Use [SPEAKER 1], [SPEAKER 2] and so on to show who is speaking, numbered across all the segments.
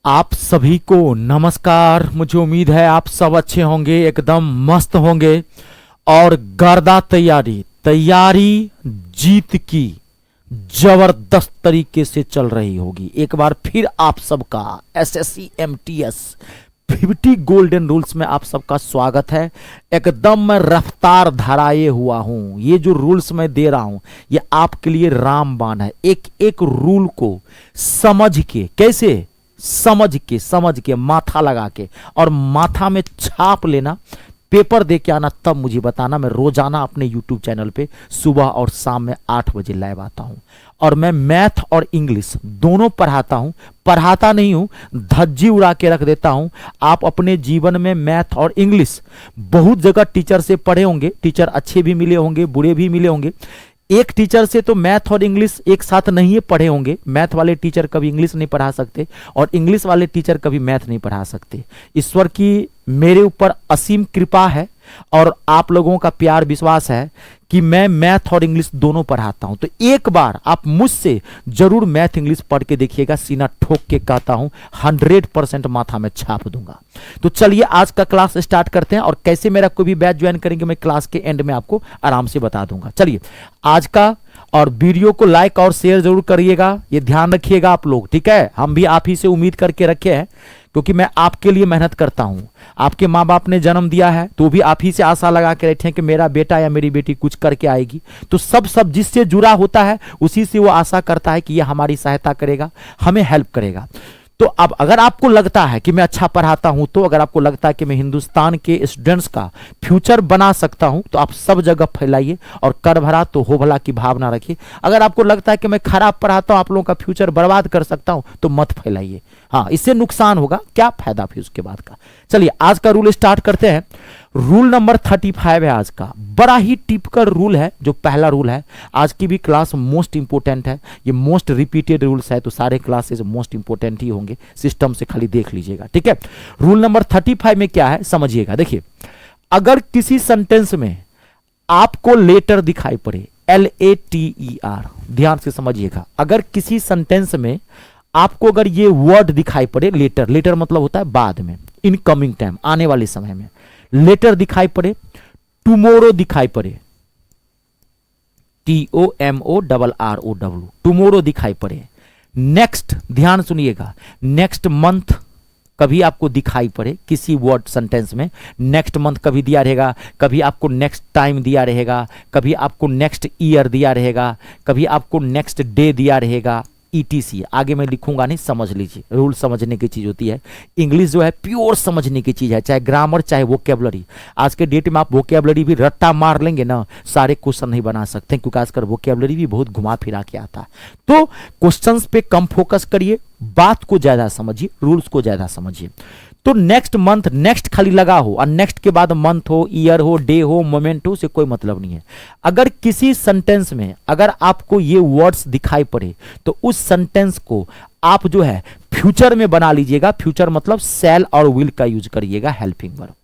[SPEAKER 1] आप सभी को नमस्कार। मुझे उम्मीद है आप सब अच्छे होंगे, एकदम मस्त होंगे और गर्दा तैयारी जीत की जबरदस्त तरीके से चल रही होगी। एक बार फिर आप सबका एसएससी एमटीएस 50 गोल्डन रूल्स में आप सबका स्वागत है। एकदम मैं रफ्तार धराए हुआ हूं। ये जो रूल्स मैं दे रहा हूं ये आपके लिए रामबाण है। एक एक रूल को समझ के, कैसे समझ के माथा लगा के और माथा में छाप लेना, पेपर दे के आना, तब मुझे बताना। मैं रोजाना अपने यूट्यूब चैनल पे सुबह और शाम में 8 बजे लाइव आता हूं और मैं मैथ और इंग्लिश दोनों पढ़ाता हूं। पढ़ाता नहीं हूं, धज्जी उड़ा के रख देता हूं। आप अपने जीवन में मैथ और इंग्लिश बहुत जगह टीचर से पढ़े होंगे, टीचर अच्छे भी मिले होंगे, बुरे भी मिले होंगे। एक टीचर से तो मैथ और इंग्लिश एक साथ नहीं पढ़े होंगे। मैथ वाले टीचर कभी इंग्लिश नहीं पढ़ा सकते और इंग्लिश वाले टीचर कभी मैथ नहीं पढ़ा सकते। ईश्वर की मेरे ऊपर असीम कृपा है और आप लोगों का प्यार विश्वास है कि मैं मैथ और इंग्लिश दोनों पढ़ाता हूं। तो एक बार आप मुझसे जरूर मैथ इंग्लिश पढ़ के देखिएगा। सीना ठोक के कहता हूं 100% माथा में छाप दूंगा। तो चलिए आज का क्लास स्टार्ट करते हैं और कैसे मेरा कोई भी बैच ज्वाइन करेंगे मैं क्लास के एंड में आपको आराम से बता दूंगा। चलिए आज का, और वीडियो को लाइक और शेयर जरूर करिएगा, ये ध्यान रखिएगा आप लोग, ठीक है। हम भी आप ही से उम्मीद करके रखे हैं क्योंकि मैं आपके लिए मेहनत करता हूं। आपके माँ बाप ने जन्म दिया है तो भी आप ही से आशा लगा के बैठे हैं कि मेरा बेटा या मेरी बेटी कुछ करके आएगी। तो सब जिससे जुड़ा होता है उसी से वो आशा करता है कि ये हमारी सहायता करेगा, हमें हेल्प करेगा। तो अब अगर आपको लगता है कि मैं अच्छा पढ़ाता हूं, तो अगर आपको लगता है कि मैं हिंदुस्तान के स्टूडेंट्स का फ्यूचर बना सकता हूं, तो आप सब जगह फैलाइए और कर भरा तो हो भला की भावना रखिए। अगर आपको लगता है कि मैं खराब पढ़ाता हूं, आप लोगों का फ्यूचर बर्बाद कर सकता हूं, तो मत फैलाइए। हाँ, इससे नुकसान होगा, क्या फायदा फिर उसके बाद का। चलिए आज का रूल स्टार्ट करते हैं। रूल नंबर 35 है आज का। बड़ा ही टिपिकल रूल है, जो पहला रूल है। आज की भी क्लास मोस्ट इंपोर्टेंट है, ये मोस्ट रिपीटेड रूल्स है, तो सारे क्लासेस मोस्ट इंपोर्टेंट ही होंगे। सिस्टम से खाली देख लीजिएगा, ठीक है। रूल नंबर 35 में क्या है समझिएगा। देखिए, अगर किसी सेंटेंस में आपको लेटर दिखाई पड़े, LATER, ध्यान से समझिएगा। अगर किसी सेंटेंस में आपको अगर ये वर्ड दिखाई पड़े, लेटर मतलब होता है बाद में, इनकमिंग टाइम, आने वाले समय में लेटर दिखाई पड़े, टुमोरो दिखाई पड़े, TOMORROW, टुमोरो दिखाई पड़े, नेक्स्ट, ध्यान सुनिएगा, नेक्स्ट मंथ कभी आपको दिखाई पड़े किसी वर्ड सेंटेंस में, नेक्स्ट मंथ कभी दिया रहेगा, कभी आपको नेक्स्ट टाइम दिया रहेगा, कभी आपको नेक्स्ट ईयर दिया रहेगा, कभी आपको नेक्स्ट डे दिया रहेगा, ETC। आगे मैं लिखूंगा नहीं, समझ लीजिए। रूल समझने की चीज होती है। इंग्लिश जो है प्योर समझने की चीज है, चाहे ग्रामर चाहे वोकेबलरी। आज के डेट में आप वोकेबलरी भी रट्टा मार लेंगे ना, सारे क्वेश्चन नहीं बना सकते, क्योंकि आजकल वोकेबलरी भी बहुत घुमा फिरा के आता है। तो क्वेश्चंस पे कम फोकस करिए, बात को ज्यादा समझिए, रूल्स को ज्यादा समझिए। तो नेक्स्ट मंथ, नेक्स्ट खाली लगा हो और नेक्स्ट के बाद मंथ हो, ईयर हो, डे हो, मोमेंट हो, से कोई मतलब नहीं है। अगर किसी सेंटेंस में अगर आपको ये वर्ड्स दिखाई पड़े तो उस सेंटेंस को आप जो है फ्यूचर में बना लीजिएगा। फ्यूचर मतलब शैल और विल का यूज करिएगा, हेल्पिंग वर्ब।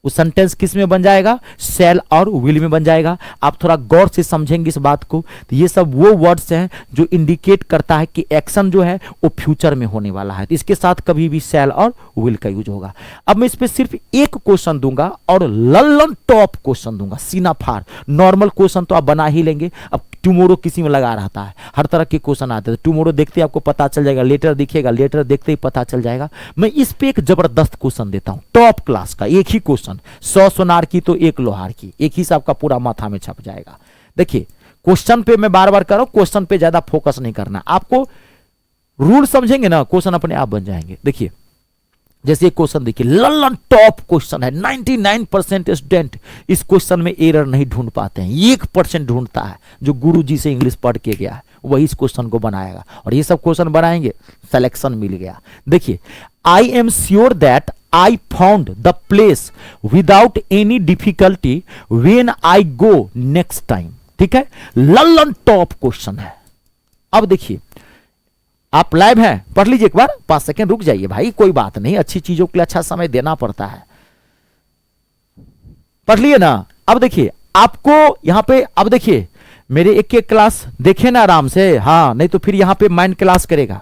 [SPEAKER 1] वो सेंटेंस किस में बन जाएगा? शैल और विल में बन जाएगा। आप थोड़ा गौर से समझेंगे इस बात को, तो ये सब वो वर्ड्स हैं जो इंडिकेट करता है कि एक्शन जो है वो फ्यूचर में होने वाला है। तो इसके साथ कभी भी शैल और विल का यूज होगा। अब मैं इस पे सिर्फ एक क्वेश्चन दूंगा और लल्लन टॉप क्वेश्चन दूंगा, सीना फाड़। नॉर्मल क्वेश्चन तो आप बना ही लेंगे। अब टुमोरो किसी में लगा रहता है, हर तरह के क्वेश्चन आते हैं। टुमोरो देखते ही आपको पता चल जाएगा, लेटर दिखेगा, लेटर देखते ही पता चल जाएगा। मैं इस पे एक जबरदस्त क्वेश्चन देता हूं, टॉप क्लास का, एक ही क्वेश्चन, 100 सोनार की तो 1 लोहार की, एक ही से आपका पूरा माथा में छप जाएगा। देखिए, क्वेश्चन पे मैं बार बार कर रहा हूं, क्वेश्चन पे ज्यादा फोकस नहीं करना आपको। रूल समझेंगे ना, क्वेश्चन अपने आप बन जाएंगे। देखिए, जैसे क्वेश्चन देखिए, लल्लन टॉप क्वेश्चन है। 99% स्टूडेंट इस क्वेश्चन में एरर नहीं ढूंढ पाते हैं, 1% ढूंढता है, जो गुरुजी से इंग्लिश पढ़ के गया है वही इस क्वेश्चन को बनाएगा। और ये सब क्वेश्चन बनाएंगे, सिलेक्शन मिल गया। देखिए, I am sure that I found the place without any difficulty when I go next time. ठीक है, लल्लन टॉप क्वेश्चन है। अब देखिए, आप लाइव हैं, पढ़ लीजिए एक बार, 5 सेकंड रुक जाइए भाई, कोई बात नहीं, अच्छी चीजों के लिए अच्छा समय देना पड़ता है। पढ़ लिए ना। अब देखिए आपको यहां पे, अब देखिए मेरे एक क्लास देखे ना आराम से, हाँ, नहीं तो फिर यहां पे माइंड क्लास करेगा।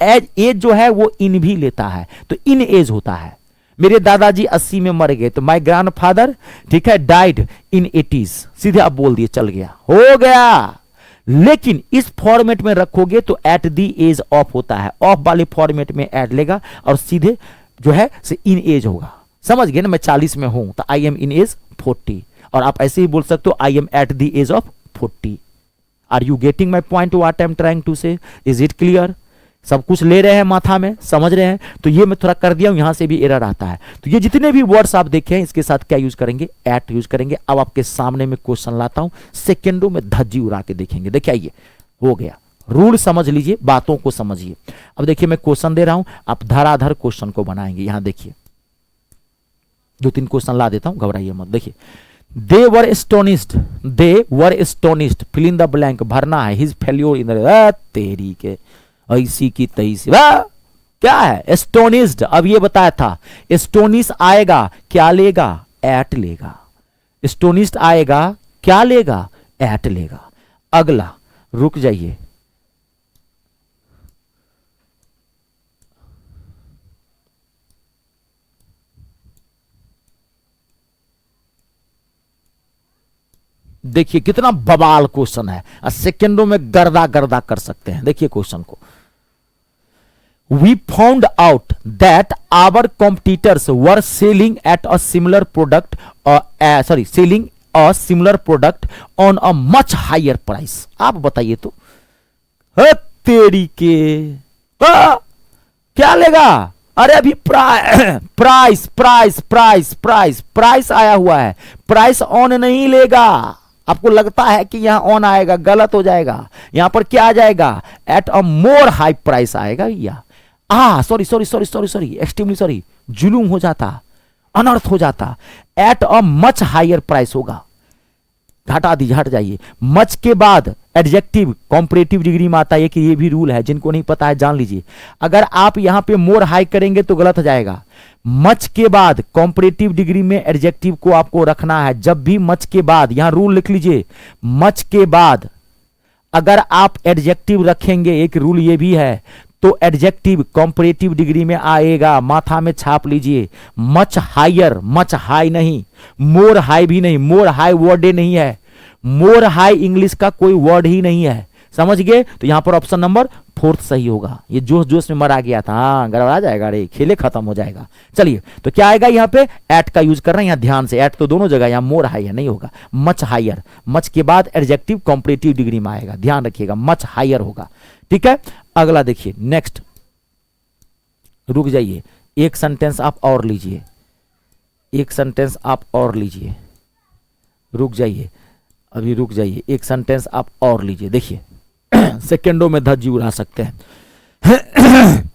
[SPEAKER 1] एज एज जो है वो इन भी लेता है, तो इन एज होता है। मेरे दादाजी 80 में मर गए, तो माय ग्रैंडफादर, ठीक है, डाइड इन 80s, सीधे आप बोल दिए, चल गया, हो गया। लेकिन इस फॉर्मेट में रखोगे तो एट द एज ऑफ होता है, ऑफ वाले फॉर्मेट में एट लेगा और सीधे जो है से इन एज होगा। समझ गए ना, मैं 40 में हूं तो आई एम इन एज 40, और आप ऐसे ही बोल सकते हो I am at the age of 40। Are you getting my point what I am trying to say? Is it clear? सब कुछ ले रहे हैं माथा में, समझ रहे हैं? तो ये मैं थोड़ा कर दिया हूं, यहां से भी एरर आता है। तो ये जितने भी वर्ड्स आप देखे हैं इसके साथ क्या यूज करेंगे? एट यूज करेंगे। अब आपके सामने में क्वेश्चन लाता हूं, सेकेंडों में धज्जी उड़ा के देखेंगे। देखिए आइए, हो गया, रूल समझ लीजिए, बातों को समझिए। अब देखिए मैं क्वेश्चन दे रहा हूं, आप धराधर क्वेश्चन को बनाएंगे। यहां देखिए 2-3 क्वेश्चन ला देता हूं, घबराइए मत। देखिए, they were astonished, fill in the blank भरना है, हिज फेल्योर इन द, तेरी के ऐसी की तैसी, वाह क्या है? एस्टोनिस्ड। अब ये बताया था एस्टोनिश आएगा क्या लेगा? एट लेगा। एस्टोनिस्ड आएगा क्या लेगा? एट लेगा। अगला, रुक जाइए, देखिए कितना बवाल क्वेश्चन है, सेकेंडों में गर्दा गर्दा कर सकते हैं। देखिए क्वेश्चन को, we found out that our competitors were selling at a similar product selling a similar product on a much higher price। आप बताइए तो, तेरी के क्या लेगा? अरे अभी price price price price price आया हुआ है, प्राइस ऑन नहीं लेगा। आपको लगता है कि यहां ऑन आएगा, गलत हो जाएगा। यहां पर क्या आ जाएगा? At a more high price आएगा। या sorry sorry sorry sorry sorry extremely sorry, जुलूम हो जाता, अनर्थ हो जाता। At a much higher price होगा, हटा दीजिए, हट जाइए। मच के बाद एडजेक्टिव कॉम्परेटिव डिग्री में आता है कि ये भी रूल है, जिनको नहीं पता है जान लीजिए। अगर आप यहां पे मोर हाई करेंगे तो गलत हो जाएगा। मच के बाद कॉम्परेटिव डिग्री में एडजेक्टिव को आपको रखना है। जब भी मच के बाद, यहां रूल लिख लीजिए, मच के बाद अगर आप एडजेक्टिव रखेंगे, एक रूल ये भी है, तो एडजेक्टिव कॉम्परेटिव डिग्री में आएगा। माथा में छाप लीजिए, मच हायर, मच हाई नहीं, मोर हाई भी नहीं। मोर हाई वर्ड नहीं है, मोर हाई इंग्लिश का कोई वर्ड ही नहीं है, समझ गए? तो यहां पर ऑप्शन नंबर 4 सही होगा। ये जोश जोश में मरा गया था, हाँ गड़बड़ा जाएगा, अरे खेले खत्म हो जाएगा। चलिए, तो क्या आएगा? यहां पे एट का यूज कर रहे हैं, यहां ध्यान से, एट तो दोनों जगह, यहां मोर हाई है नहीं होगा, मच हायर। मच के बाद एडजेक्टिव कॉम्परेटिव डिग्री में आएगा, ध्यान रखिएगा, मच हायर होगा। ठीक है, अगला देखिए, नेक्स्ट, रुक जाइए, एक सेंटेंस आप और लीजिए, एक सेंटेंस आप और लीजिए, रुक जाइए, अभी रुक जाइए, एक सेंटेंस आप और लीजिए। देखिए सेकेंडों में धज्जी उड़ा सकते हैं।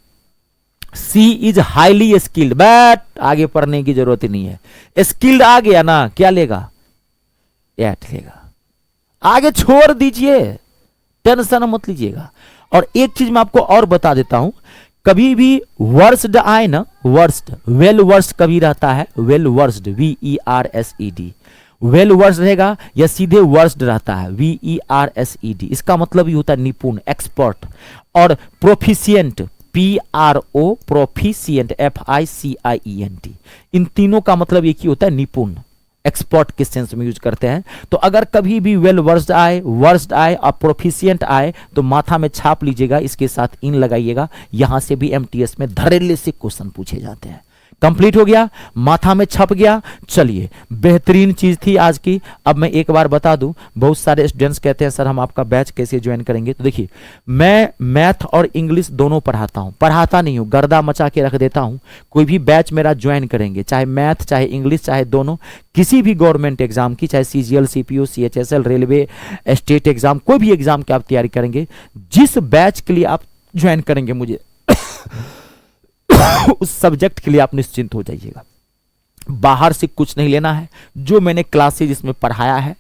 [SPEAKER 1] सी इज हाईली स्किल्ड, बट आगे पढ़ने की जरूरत ही नहीं है। स्किल्ड आ गया ना, क्या लेगा? एट लेगा। आगे छोड़ दीजिए, टेंशन मत लीजिएगा। और एक चीज मैं आपको और बता देता हूं, कभी भी वर्स्ड आए ना, वर्स्ट, वेल वर्स्ट कभी रहता है, well versed, VERSED, well versed रहेगा या सीधे वर्स्ड रहता है, VERSED। इसका मतलब ही होता है निपुण, एक्सपर्ट। और प्रोफिशिएंट, PRO, प्रोफिशिएंट, FICIENT, इन तीनों का मतलब एक ही होता है निपुण, एक्सपर्ट के सेंस में यूज करते हैं। तो अगर कभी भी वेल वर्स्ड आए, वर्स्ड आए और प्रोफिशिएंट आए तो माथा में छाप लीजिएगा, इसके साथ इन लगाइएगा। यहां से भी MTS में धड़ल्ले से क्वेश्चन पूछे जाते हैं। कंप्लीट हो गया, माथा में छप गया। चलिए, बेहतरीन चीज थी आज की। अब मैं एक बार बता दूं, बहुत सारे स्टूडेंट्स कहते हैं सर हम आपका बैच कैसे ज्वाइन करेंगे? तो देखिए, मैं मैथ और इंग्लिश दोनों पढ़ाता हूं, पढ़ाता नहीं हूं, गर्दा मचा के रख देता हूं। कोई भी बैच मेरा ज्वाइन करेंगे, चाहे मैथ चाहे इंग्लिश चाहे दोनों, किसी भी गवर्नमेंट एग्जाम की, चाहे CGL, CPO, CHSL, railway, state exam, कोई भी एग्जाम की आप तैयारी करेंगे, जिस बैच के लिए आप ज्वाइन करेंगे मुझे उस सब्जेक्ट के लिए आप निश्चिंत हो जाइएगा। बाहर से कुछ नहीं लेना है, जो मैंने क्लासेज इसमें पढ़ाया है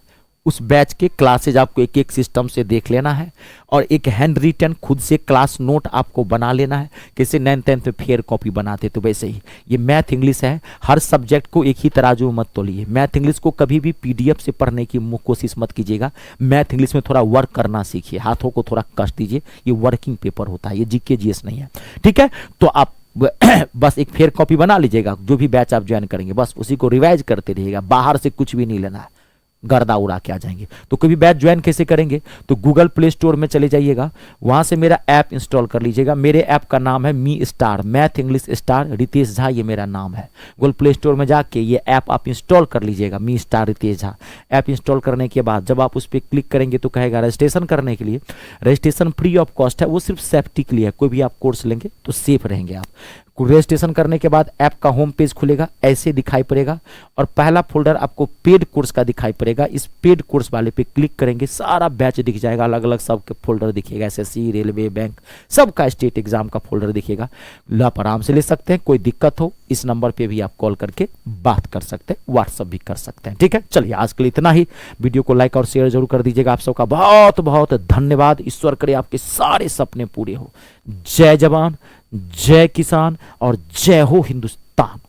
[SPEAKER 1] उस बैच के क्लासेज आपको एक एक सिस्टम से देख लेना है और एक हैंड रिटन खुद से क्लास नोट आपको बना लेना है। कैसे 9th-10th में फेयर कॉपी बनाते तो वैसे ही ये मैथ इंग्लिश है। हर सब्जेक्ट को एक ही तराजू में मत तोलिए। मैथ इंग्लिश को कभी भी पीडीएफ से पढ़ने की कोशिश मत कीजिएगा। मैथ इंग्लिश में थोड़ा वर्क करना सीखिए, हाथों को थोड़ा कष्ट दीजिए। ये वर्किंग पेपर होता है, ये जीके जीएस नहीं है, ठीक है। तो आप बस एक फेयर कॉपी बना लीजिएगा, जो भी बैच आप ज्वाइन करेंगे बस उसी को रिवाइज करते रहिएगा, बाहर से कुछ भी नहीं लेना है, गर्दा उड़ा के आ जाएंगे। तो कभी बैच ज्वाइन कैसे करेंगे, तो गूगल प्ले स्टोर में चले जाइएगा, वहां से मेरा ऐप इंस्टॉल कर लीजिएगा। मेरे ऐप का नाम है me star, math English star Ritesh Jha, ये मेरा नाम है। गूगल प्ले स्टोर में जाके ये ऐप आप इंस्टॉल कर लीजिएगा, me star Ritesh Jha. App install करने के बाद जब आप उस पर क्लिक करेंगे तो कहेगा रजिस्ट्रेशन करने के लिए। रजिस्ट्रेशन फ्री ऑफ कॉस्ट है, वो सिर्फ सेफ्टी के लिए है। कोई भी आप कोर्स लेंगे तो सेफ रहेंगे आप। रजिस्ट्रेशन करने के बाद ऐप का होम पेज खुलेगा, ऐसे दिखाई पड़ेगा और पहला फोल्डर आपको पेड कोर्स का दिखाई पड़ेगा। इस पेड कोर्स वाले पे क्लिक करेंगे, सारा बैच दिख जाएगा, अलग अलग सब के फोल्डर दिखेगा, एसएससी, रेलवे, बैंक, सबका स्टेट एग्जाम का फोल्डर दिखेगा। आप आराम से ले सकते हैं। कोई दिक्कत हो इस नंबर पे भी आप कॉल करके बात कर सकते हैं, व्हाट्सअप भी कर सकते हैं, ठीक है। चलिए आज के लिए इतना ही। वीडियो को लाइक और शेयर जरूर कर दीजिएगा। आप सबका बहुत बहुत धन्यवाद। ईश्वर करे आपके सारे सपने पूरे हो। जय जवान, जय किसान और जय हो हिंदुस्तान।